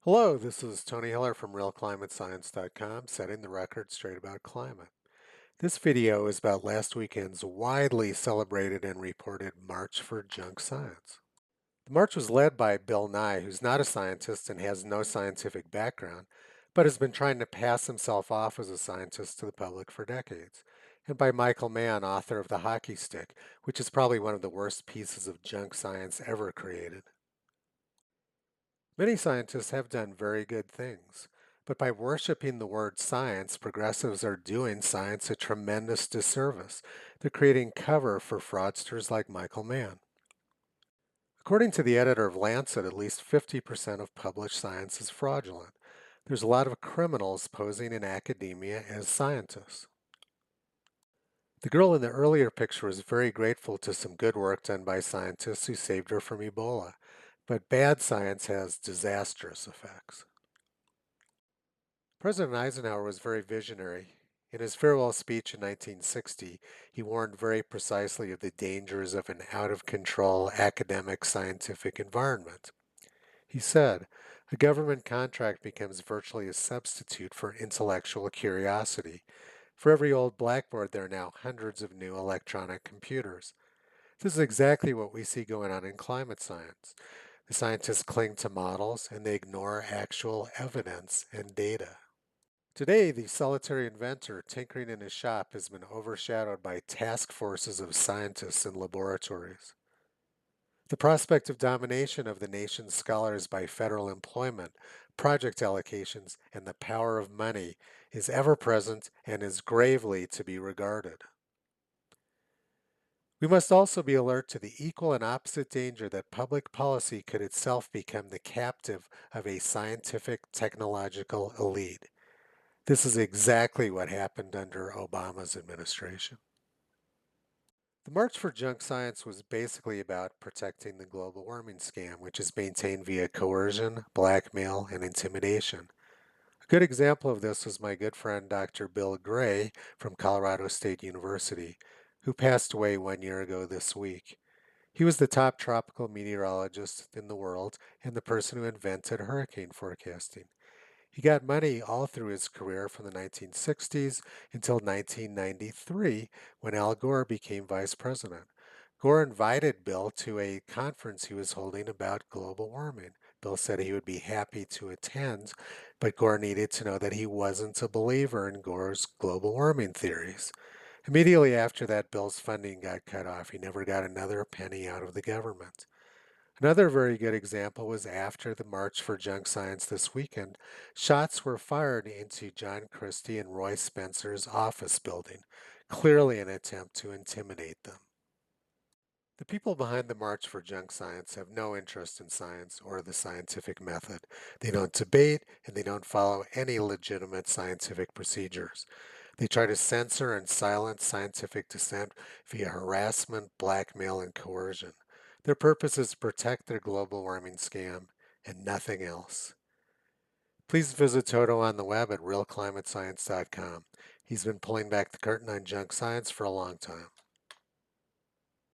Hello, this is Tony Hiller from RealClimateScience.com, setting the record straight about climate. This video is about last weekend's widely celebrated and reported March for Junk Science. The march was led by Bill Nye, who's not a scientist and has no scientific background, but has been trying to pass himself off as a scientist to the public for decades, and by Michael Mann, author of The Hockey Stick, which is probably one of the worst pieces of junk science ever created. Many scientists have done very good things, but by worshiping the word science, progressives are doing science a tremendous disservice. They're creating cover for fraudsters like Michael Mann. According to the editor of Lancet, at least 50% of published science is fraudulent. There's a lot of criminals posing in academia as scientists. The girl in the earlier picture was very grateful to some good work done by scientists who saved her from Ebola, but bad science has disastrous effects. President Eisenhower was very visionary. In his farewell speech in 1960, he warned very precisely of the dangers of an out of control academic scientific environment. He said, a government contract becomes virtually a substitute for intellectual curiosity. For every old blackboard, there are now hundreds of new electronic computers. This is exactly what we see going on in climate science. The scientists cling to models and they ignore actual evidence and data. Today, the solitary inventor tinkering in his shop has been overshadowed by task forces of scientists in laboratories. The prospect of domination of the nation's scholars by federal employment, project allocations, and the power of money is ever present and is gravely to be regarded. We must also be alert to the equal and opposite danger that public policy could itself become the captive of a scientific technological elite. This is exactly what happened under Obama's administration. The March for Junk Science was basically about protecting the global warming scam, which is maintained via coercion, blackmail, and intimidation. A good example of this was my good friend Dr. Bill Gray from Colorado State University, who passed away 1 year ago this week. He was the top tropical meteorologist in the world and the person who invented hurricane forecasting. He got money all through his career from the 1960s until 1993 when Al Gore became vice president. Gore invited Bill to a conference he was holding about global warming. Bill said he would be happy to attend, but Gore needed to know that he wasn't a believer in Gore's global warming theories. Immediately after that, Bill's funding got cut off. He never got another penny out of the government. Another very good example was after the March for Junk Science this weekend. Shots were fired into John Christie and Roy Spencer's office building, clearly an attempt to intimidate them. The people behind the March for Junk Science have no interest in science or the scientific method. They don't debate and they don't follow any legitimate scientific procedures. They try to censor and silence scientific dissent via harassment, blackmail, and coercion. Their purpose is to protect their global warming scam and nothing else. Please visit Toto on the web at realclimatescience.com. He's been pulling back the curtain on junk science for a long time.